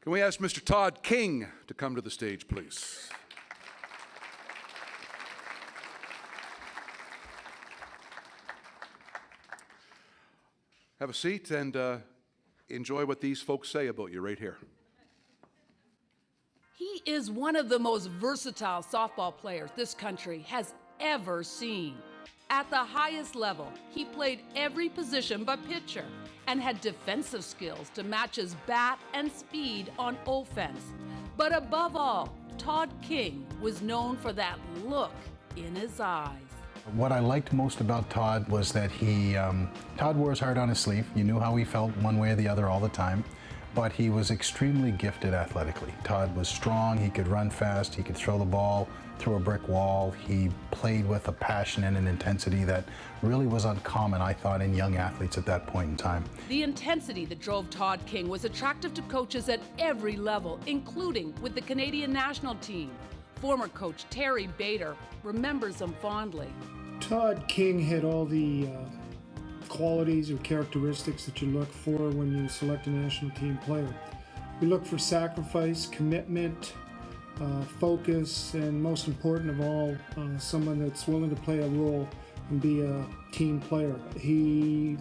Can we ask Mr. Todd King to come to the stage, please? Have a seat and enjoy what these folks say about you right here. He is one of the most versatile softball players this country has ever seen. At the highest level, he played every position but pitcher and had defensive skills to match his bat and speed on offense. But above all, Todd King was known for that look in his eyes. What I liked most about Todd was that Todd wore his heart on his sleeve. You knew how he felt one way or the other all the time, but he was extremely gifted athletically. Todd was strong, he could run fast, he could throw the ball through a brick wall. He played with a passion and an intensity that really was uncommon, I thought, in young athletes at that point in time. The intensity that drove Todd King was attractive to coaches at every level, including with the Canadian national team. Former coach Terry Bader remembers him fondly. Todd King had all the qualities or characteristics that you look for when you select a national team player. You look for sacrifice, commitment, focus, and most important of all, someone that's willing to play a role and be a team player. He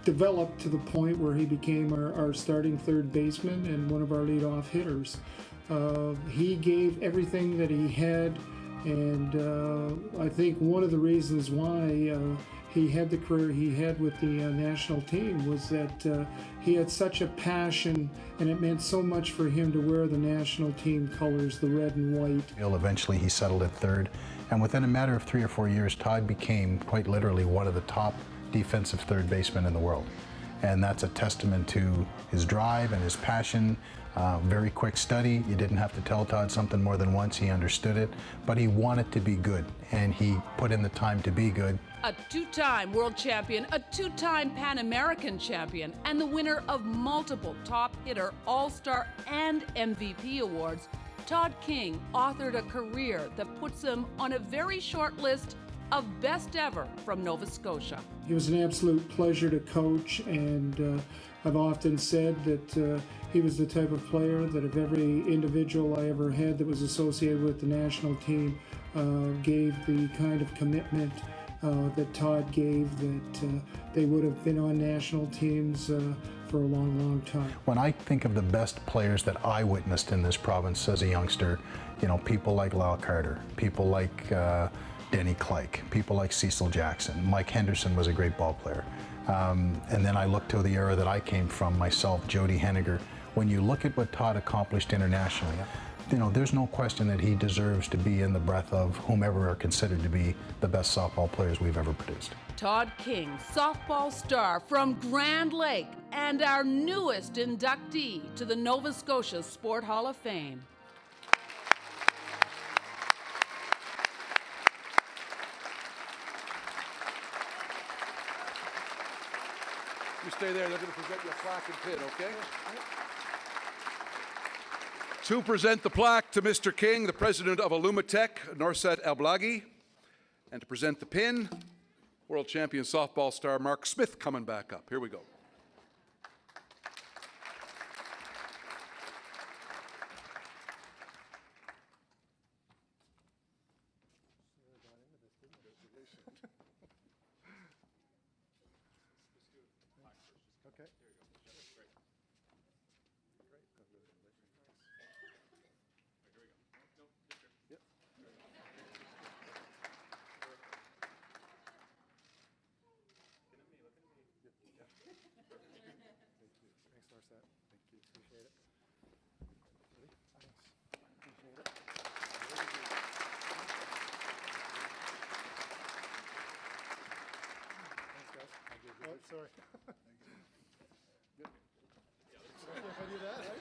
developed to the point where he became our starting third baseman and one of our leadoff hitters. He gave everything that he had, and I think one of the reasons why he had the career he had with the national team was that he had such a passion, and it meant so much for him to wear the national team colors, the red and white. Eventually he settled at third, and within a matter of 3 or 4 years, Todd became quite literally one of the top defensive third basemen in the world. And that's a testament to his drive and his passion. Very quick study. You didn't have to tell Todd something more than once. He understood it, but he wanted to be good, and he put in the time to be good. A two-time world champion, a two-time Pan American champion, and the winner of multiple top hitter, all-star, and MVP awards, Todd King authored a career that puts him on a very short list of best ever from Nova Scotia. It was an absolute pleasure to coach, and I've often said that he was the type of player that of every individual I ever had that was associated with the national team gave the kind of commitment that Todd gave, that they would have been on national teams for a long, long time. When I think of the best players that I witnessed in this province as a youngster, you know, people like Lyle Carter, people like Denny Clyke, people like Cecil Jackson, Mike Henderson was a great ball player. And then I look to the era that I came from, myself, Jody Henniger. When you look at what Todd accomplished internationally, you know, there's no question that he deserves to be in the breath of whomever are considered to be the best softball players we've ever produced. Todd King, softball star from Grand Lake, and our newest inductee to the Nova Scotia Sport Hall of Fame. You stay there. They're going to present you a plaque and pin, okay? To present the plaque to Mr. King, the president of Alumatech, Norset Alblagi, and to present the pin, world champion softball star Mark Smith coming back up. Here we go. Okay. Oh, sorry. If I do that, right?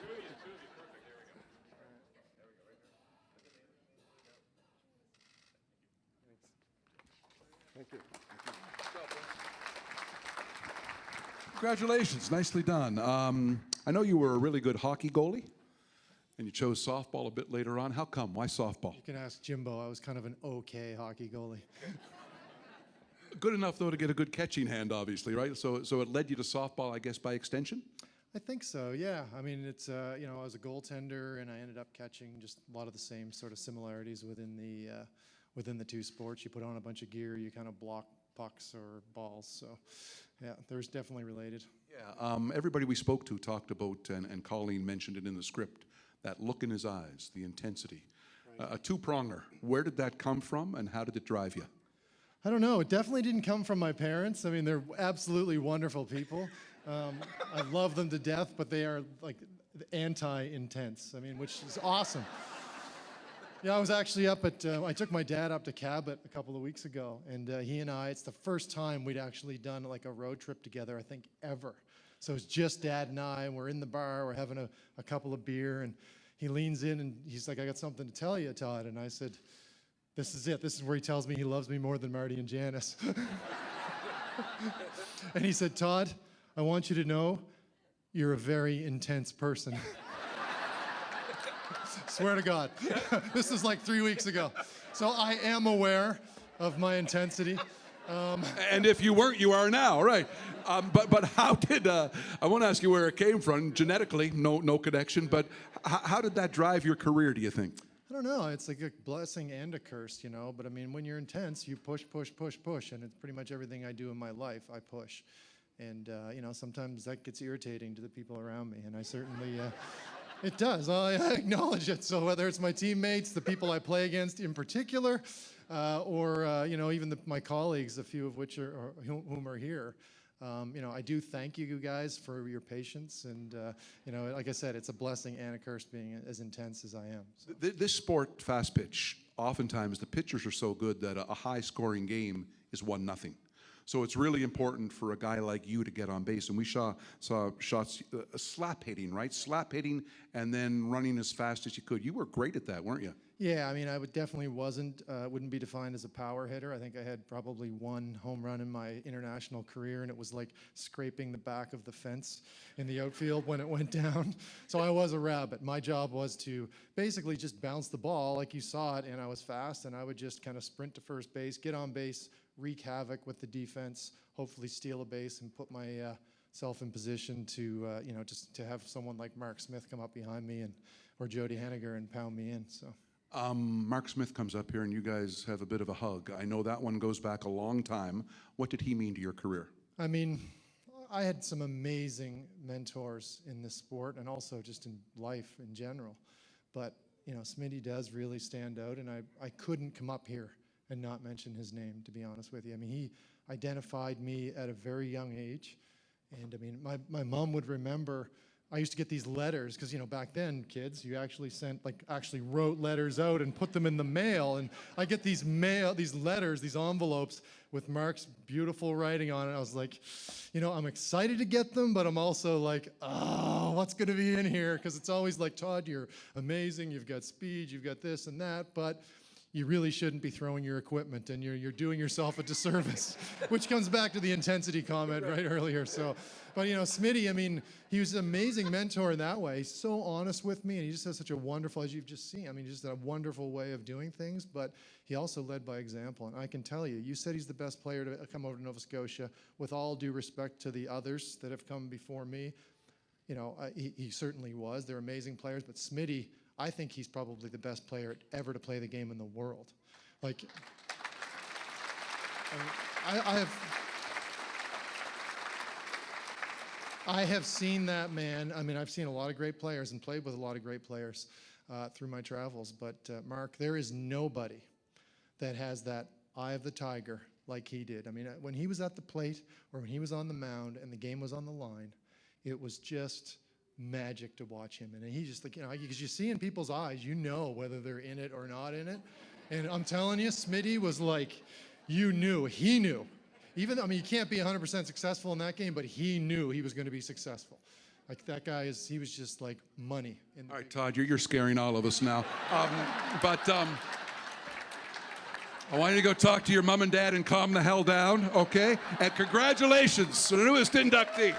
Thank you. Congratulations, nicely done. I know you were a really good hockey goalie, and you chose softball a bit later on. How come? Why softball? You can ask Jimbo. I was kind of an okay hockey goalie. Good enough, though, to get a good catching hand, obviously, right? So it led you to softball, I guess, by extension? I think so, yeah. I mean, it's, you know, I was a goaltender and I ended up catching just a lot of the same sort of similarities within the two sports. You put on a bunch of gear, you kind of block pucks or balls. So, yeah, there's definitely related. Yeah, everybody we spoke to talked about, and Colleen mentioned it in the script, that look in his eyes, the intensity. A two-pronger. Where did that come from, and how did it drive you? I don't know. It definitely didn't come from my parents. I mean, they're absolutely wonderful people. I love them to death, but they are like anti-intense. I mean, which is awesome. Yeah, I was actually up at, I took my dad up to Cabot a couple of weeks ago, and he and I, it's the first time we'd actually done like a road trip together, I think, ever. So it's just Dad and I, and we're in the bar, we're having a couple of beer, and he leans in and he's like, I got something to tell you, Todd. And I said, this is it. This is where he tells me he loves me more than Marty and Janice. And he said, Todd, I want you to know you're a very intense person. Swear to God. This is like 3 weeks ago. So I am aware of my intensity. And if you weren't, you are now, right? But how did, I want to ask you where it came from. Genetically, no connection, but how did that drive your career, do you think? I don't know. It's like a blessing and a curse, you know. But I mean, when you're intense, you push, and it's pretty much everything I do in my life, I push. And, you know, sometimes that gets irritating to the people around me, and I certainly... It does. I acknowledge it. So whether it's my teammates, the people I play against in particular, or you know, even my colleagues, a few of which are whom are here, you know, I do thank you guys for your patience. And you know, like I said, it's a blessing and a curse being as intense as I am. So. This sport, fast pitch, oftentimes the pitchers are so good that a high-scoring game is 1-0. So it's really important for a guy like you to get on base. And we saw shots, slap hitting, right? Slap hitting and then running as fast as you could. You were great at that, weren't you? Yeah, I mean, I definitely wouldn't be defined as a power hitter. I think I had probably one home run in my international career, and it was like scraping the back of the fence in the outfield when it went down. So I was a rabbit. My job was to basically just bounce the ball like you saw it, and I was fast, and I would just kind of sprint to first base, get on base, wreak havoc with the defense, hopefully steal a base, and put myself in position to, you know, just to have someone like Mark Smith come up behind me or Jody Henniger and pound me in. So. Mark Smith comes up here and you guys have a bit of a hug. I know that one goes back a long time. What did he mean to your career? I mean, I had some amazing mentors in this sport and also just in life in general. But, you know, Smitty does really stand out, and I couldn't come up here and not mention his name, to be honest with you. I mean, he identified me at a very young age. And I mean, my mom would remember, I used to get these letters, because, you know, back then, kids, you actually actually wrote letters out and put them in the mail. And I get these letters, these envelopes with Mark's beautiful writing on it. I was like, you know, I'm excited to get them, but I'm also like, oh, what's going to be in here? Because it's always like, Todd, you're amazing. You've got speed. You've got this and that. But you really shouldn't be throwing your equipment, and you're doing yourself a disservice, which comes back to the intensity comment right earlier. So, but you know, Smitty, I mean, he was an amazing mentor in that way. He's so honest with me, and he just has such a wonderful, as you've just seen, I mean, just a wonderful way of doing things, but he also led by example. And I can tell you, you said he's the best player to come over to Nova Scotia. With all due respect to the others that have come before me, you know, he certainly was. They're amazing players, but Smitty, I think he's probably the best player ever to play the game in the world. Like, I have seen that man. I mean, I've seen a lot of great players and played with a lot of great players through my travels. But Mark, there is nobody that has that eye of the tiger like he did. I mean, when he was at the plate or when he was on the mound and the game was on the line, it was just magic to watch him. And he just, like, you know, because you see in people's eyes, you know whether they're in it or not in it. And I'm telling you, Smitty was like, you knew, he knew. Even though, I mean, you can't be 100% successful in that game, but he knew he was going to be successful. Like, that guy he was just like money. All right, Todd, you're scaring all of us now. I want you to go talk to your mom and dad and calm the hell down, okay? And congratulations to the newest inductee.